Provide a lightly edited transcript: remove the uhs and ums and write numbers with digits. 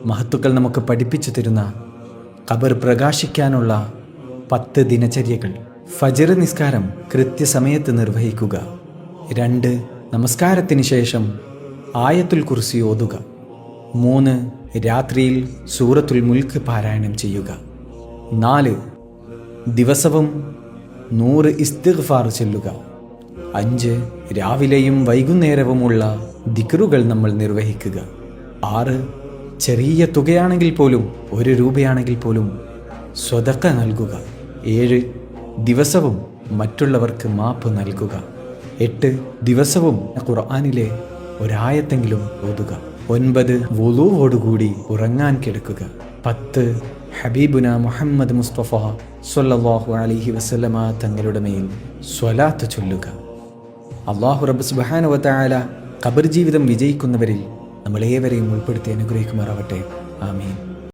മഹത്തുക്കൾ നമുക്ക് പഠിപ്പിച്ചു തരുന്ന ഖബർ പ്രകാശിക്കാനുള്ള 10 ദിനചര്യകൾ. ഫജ്ർ നിസ്കാരം കൃത്യസമയത്ത് നിർവഹിക്കുക. 2. നമസ്കാരത്തിന് ശേഷം ആയത്തുൽ കുർസി ഓതുക. 3. രാത്രിയിൽ സൂറത്തുൽ മുൽക്ക് പാരായണം ചെയ്യുക. 4. ദിവസവും 100 ഇസ്തിഗ്ഫാർ ചൊല്ലുക. 5. രാവിലെയും വൈകുന്നേരവുമുള്ള ദിക്റുകൾ നമ്മൾ നിർവഹിക്കുക. 6. ചെറിയ തുകയാണെങ്കിൽ പോലും 1 രൂപയാണെങ്കിൽ പോലും സ്വതക്ക നൽകുക. 7. ദിവസവും മറ്റുള്ളവർക്ക് മാപ്പ് നൽകുക. 8. ദിവസവും ഖുർആനിലെ ഒരായത്തെങ്കിലും ഓതുക. 9. വുളൂവോടുകൂടി ഉറങ്ങാൻ കിടക്കുക. 10. ഹബീബുന മുഹമ്മദ് മുസ്തഫ സ്വല്ലല്ലാഹു അലൈഹി വസല്ലമ തങ്ങളുടെ മേൽ സ്വലാത്ത് ചൊല്ലുക. അല്ലാഹു റബ്ബ് സുബ്ഹാനഹു വ തആല ഖബർ ജീവിതം വിജയിക്കുന്നവരിൽ നമ്മളേവരെയും ഉൾപ്പെടുത്തി അനുഗ്രഹിക്കുമാറാവട്ടെ. ആമീൻ.